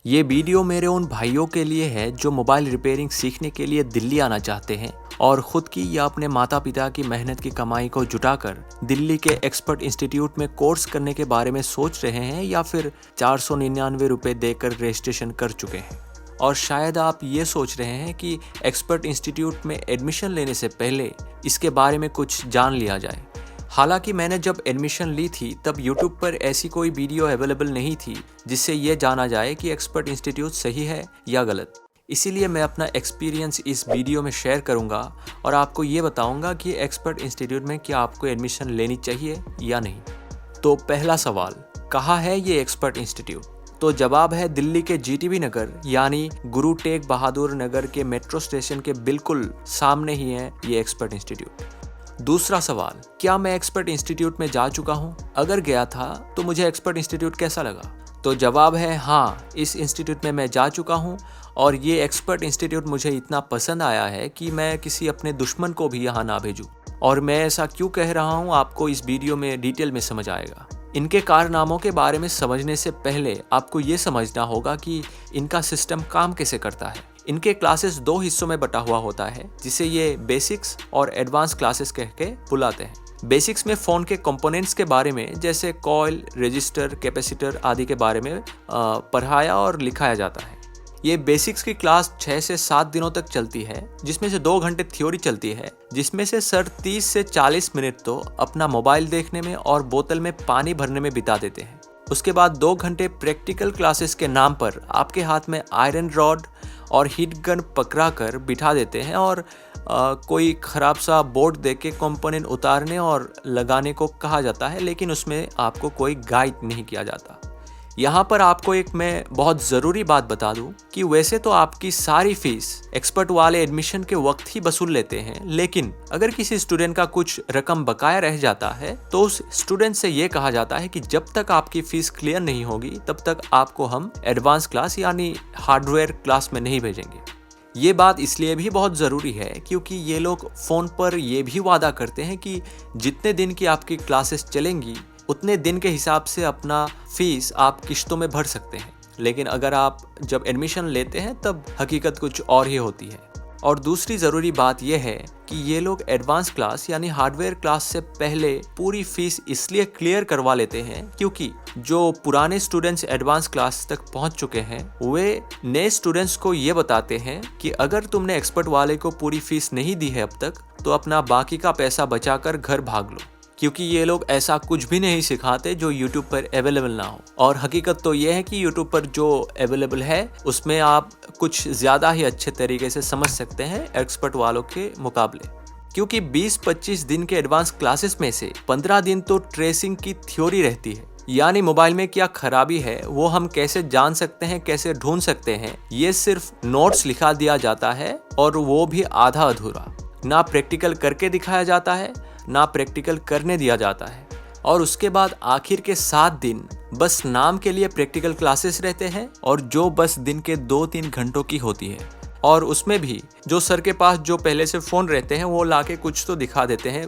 ये वीडियो मेरे उन भाइयों के लिए है जो मोबाइल रिपेयरिंग सीखने के लिए दिल्ली आना चाहते हैं और खुद की या अपने माता पिता की मेहनत की कमाई को जुटाकर दिल्ली के एक्सपर्ट इंस्टीट्यूट में कोर्स करने के बारे में सोच रहे हैं या फिर 499 रुपये देकर रजिस्ट्रेशन कर चुके हैं। और शायद आप ये सोच रहे हैं कि एक्सपर्ट इंस्टीट्यूट में एडमिशन लेने से पहले इसके बारे में कुछ जान लिया जाए। हालांकि मैंने जब एडमिशन ली थी तब YouTube पर ऐसी कोई वीडियो अवेलेबल नहीं थी जिससे ये जाना जाए कि एक्सपर्ट इंस्टीट्यूट सही है या गलत। इसीलिए मैं अपना एक्सपीरियंस इस वीडियो में शेयर करूंगा और आपको ये बताऊंगा कि एक्सपर्ट इंस्टीट्यूट में क्या आपको एडमिशन लेनी चाहिए या नहीं। तो पहला सवाल, कहाँ है ये एक्सपर्ट इंस्टीट्यूट? तो जवाब है दिल्ली के GTB नगर यानी गुरु तेग बहादुर नगर के मेट्रो स्टेशन के बिल्कुल सामने ही है ये एक्सपर्ट इंस्टीट्यूट। दूसरा सवाल, क्या मैं एक्सपर्ट इंस्टीट्यूट में जा चुका हूँ? अगर गया था तो मुझे एक्सपर्ट इंस्टीट्यूट कैसा लगा? तो जवाब है हाँ, इस इंस्टीट्यूट में मैं जा चुका हूँ और ये एक्सपर्ट इंस्टीट्यूट मुझे इतना पसंद आया है कि मैं किसी अपने दुश्मन को भी यहाँ ना भेजूँ। और मैं ऐसा क्यों कह रहा हूँ आपको इस वीडियो में डिटेल में समझ आएगा। इनके कारनामों के बारे में समझने से पहले आपको ये समझना होगा कि इनका सिस्टम काम कैसे करता है। इनके क्लासेस 2 हिस्सों में बटा हुआ होता है जिसे ये बेसिक्स और एडवांस क्लासेस कह के बुलाते हैं। बेसिक्स में फ़ोन के कंपोनेंट्स के बारे में जैसे कॉइल, रजिस्टर, कैपेसिटर आदि के बारे में पढ़ाया और लिखाया जाता है। ये बेसिक्स की क्लास 6 से 7 दिनों तक चलती है जिसमें से 2 घंटे थ्योरी चलती है, जिसमें से सर 30 से 40 मिनट तो अपना मोबाइल देखने में और बोतल में पानी भरने में बिता देते हैं। उसके बाद 2 घंटे प्रैक्टिकल क्लासेस के नाम पर आपके हाथ में आयरन रॉड और हीट गन पकड़ा कर बिठा देते हैं और कोई ख़राब सा बोर्ड देके कंपोनेंट उतारने और लगाने को कहा जाता है, लेकिन उसमें आपको कोई गाइड नहीं किया जाता। यहाँ पर आपको एक मैं बहुत ज़रूरी बात बता दूँ कि वैसे तो आपकी सारी फीस एक्सपर्ट वाले एडमिशन के वक्त ही वसूल लेते हैं, लेकिन अगर किसी स्टूडेंट का कुछ रकम बकाया रह जाता है तो उस स्टूडेंट से ये कहा जाता है कि जब तक आपकी फीस क्लियर नहीं होगी तब तक आपको हम एडवांस क्लास यानी हार्डवेयर क्लास में नहीं भेजेंगे। ये बात इसलिए भी बहुत ज़रूरी है क्योंकि ये लोग फ़ोन पर ये भी वादा करते हैं कि जितने दिन की आपकी क्लासेस चलेंगी उतने दिन के हिसाब से अपना फीस आप किश्तों में भर सकते हैं, लेकिन अगर आप जब एडमिशन लेते हैं तब हकीकत कुछ और ही होती है। और दूसरी ज़रूरी बात यह है कि ये लोग एडवांस क्लास यानी हार्डवेयर क्लास से पहले पूरी फीस इसलिए क्लियर करवा लेते हैं क्योंकि जो पुराने स्टूडेंट्स एडवांस क्लास तक पहुंच चुके हैं वे नए स्टूडेंट्स को ये बताते हैं कि अगर तुमने एक्सपर्ट वाले को पूरी फीस नहीं दी है अब तक तो अपना बाकी का पैसा बचाकर घर भाग लो, क्योंकि ये लोग ऐसा कुछ भी नहीं सिखाते जो YouTube पर अवेलेबल ना हो। और हकीकत तो ये है कि YouTube पर जो अवेलेबल है उसमें आप कुछ ज़्यादा ही अच्छे तरीके से समझ सकते हैं एक्सपर्ट वालों के मुकाबले, क्योंकि 20-25 दिन के एडवांस क्लासेस में से 15 दिन तो ट्रेसिंग की थ्योरी रहती है, यानी मोबाइल में क्या खराबी है वो हम कैसे जान सकते हैं, कैसे ढूंढ सकते हैं। ये सिर्फ नोट्स लिखा दिया जाता है और वो भी आधा अधूरा, ना प्रैक्टिकल करके दिखाया जाता है ना प्रैक्टिकल करने दिया जाता है। और उसके बाद आखिर के 7 दिन बस नाम के लिए प्रैक्टिकल क्लासेस रहते हैं और जो बस दिन के 2-3 घंटों की होती है। और उसमें भी जो सर के पास जो पहले से फ़ोन रहते हैं वो लाके कुछ तो दिखा देते हैं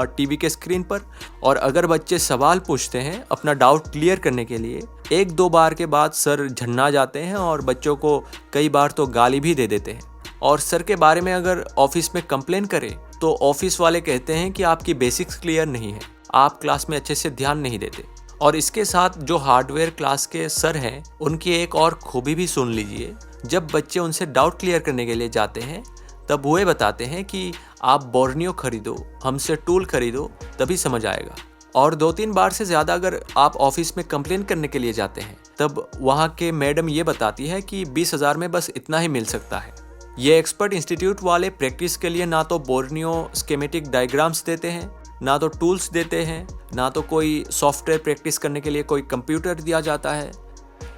टीवी के स्क्रीन पर, और अगर बच्चे सवाल पूछते हैं अपना डाउट क्लियर करने के लिए 1-2 बार के बाद सर झन्ना जाते हैं और बच्चों को कई बार तो गाली भी दे देते हैं। और सर के बारे में अगर ऑफिस में कंप्लेन करें तो ऑफिस वाले कहते हैं कि आपकी बेसिक्स क्लियर नहीं है, आप क्लास में अच्छे से ध्यान नहीं देते। और इसके साथ जो हार्डवेयर क्लास के सर हैं उनकी एक और खूबी भी सुन लीजिए। जब बच्चे उनसे डाउट क्लियर करने के लिए जाते हैं तब वो बताते हैं कि आप बोर्नियो खरीदो, हमसे टूल खरीदो, तभी समझ आएगा। और 2-3 बार से ज़्यादा अगर आप ऑफिस में कंप्लेन करने के लिए जाते हैं तब वहाँ के मैडम ये बताती है कि 20,000 में बस इतना ही मिल सकता है। ये एक्सपर्ट इंस्टीट्यूट वाले प्रैक्टिस के लिए ना तो बोर्नियो स्कीमेटिक डायग्राम्स देते हैं, ना तो टूल्स देते हैं, ना तो कोई सॉफ्टवेयर प्रैक्टिस करने के लिए कोई कंप्यूटर दिया जाता है।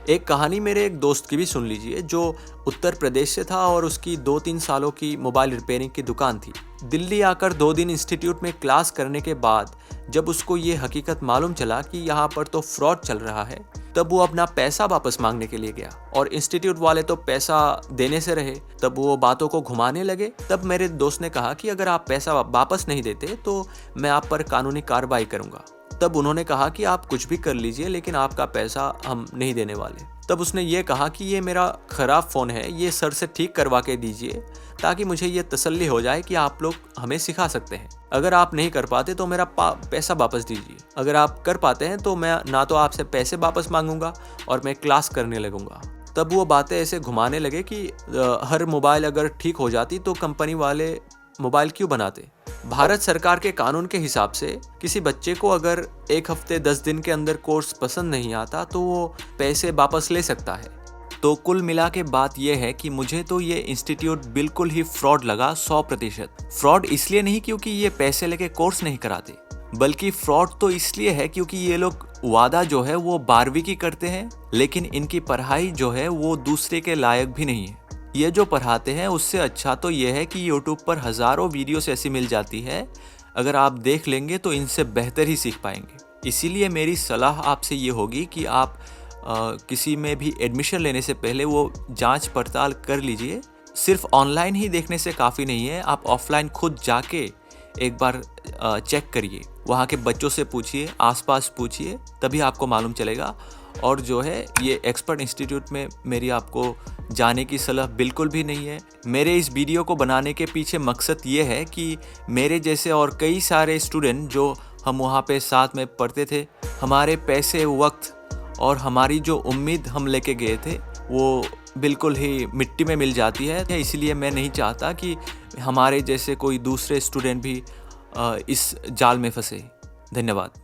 एक कहानी मेरे एक दोस्त की भी सुन लीजिए जो उत्तर प्रदेश से था और उसकी 2-3 सालों की मोबाइल रिपेयरिंग की दुकान थी। दिल्ली आकर 2 दिन इंस्टीट्यूट में क्लास करने के बाद जब उसको ये हकीकत मालूम चला कि यहाँ पर तो फ्रॉड चल रहा है, तब वो अपना पैसा वापस मांगने के लिए गया और इंस्टीट्यूट वाले तो पैसा देने से रहे। तब वो बातों को घुमाने लगे। तब मेरे दोस्त ने कहा कि अगर आप पैसा वापस नहीं देते तो मैं आप पर कानूनी कार्रवाई करूँगा। तब उन्होंने कहा कि आप कुछ भी कर लीजिए लेकिन आपका पैसा हम नहीं देने वाले। तब उसने ये कहा कि ये मेरा ख़राब फ़ोन है, ये सर से ठीक करवा के दीजिए ताकि मुझे ये तसल्ली हो जाए कि आप लोग हमें सिखा सकते हैं। अगर आप नहीं कर पाते तो मेरा पैसा वापस दीजिए। अगर आप कर पाते हैं तो मैं ना तो आपसे पैसे वापस मांगूंगा और मैं क्लास करने लगूंगा। तब वो बातें ऐसे घुमाने लगे कि हर मोबाइल अगर ठीक हो जाती तो कंपनी वाले मोबाइल क्यों बनाते। भारत सरकार के कानून के हिसाब से किसी बच्चे को अगर 1 हफ्ते 10 दिन के अंदर कोर्स पसंद नहीं आता तो वो पैसे वापस ले सकता है। तो कुल मिला के बात यह है कि मुझे तो ये इंस्टीट्यूट बिल्कुल ही फ्रॉड लगा, 100%। फ्रॉड इसलिए नहीं क्योंकि ये पैसे लेके कोर्स नहीं कराते, बल्कि फ्रॉड तो इसलिए है क्योंकि ये लोग वादा जो है वो 12वीं की करते हैं, लेकिन इनकी पढ़ाई जो है वो दूसरे के लायक भी नहीं है। ये जो पढ़ाते हैं उससे अच्छा तो ये है कि YouTube पर हज़ारों वीडियोस ऐसी मिल जाती है, अगर आप देख लेंगे तो इनसे बेहतर ही सीख पाएंगे। इसीलिए मेरी सलाह आपसे ये होगी कि आप किसी में भी एडमिशन लेने से पहले वो जांच पड़ताल कर लीजिए। सिर्फ ऑनलाइन ही देखने से काफ़ी नहीं है, आप ऑफलाइन खुद जाके एक बार चेक करिए, वहाँ के बच्चों से पूछिए, आसपास पूछिए, तभी आपको मालूम चलेगा। और जो है ये एक्सपर्ट इंस्टीट्यूट में मेरी आपको जाने की सलाह बिल्कुल भी नहीं है। मेरे इस वीडियो को बनाने के पीछे मकसद ये है कि मेरे जैसे और कई सारे स्टूडेंट जो हम वहाँ पे साथ में पढ़ते थे, हमारे पैसे, वक्त और हमारी जो उम्मीद हम लेके गए थे वो बिल्कुल ही मिट्टी में मिल जाती है। इसलिए मैं नहीं चाहता कि हमारे जैसे कोई दूसरे स्टूडेंट भी इस जाल में फंसे। धन्यवाद।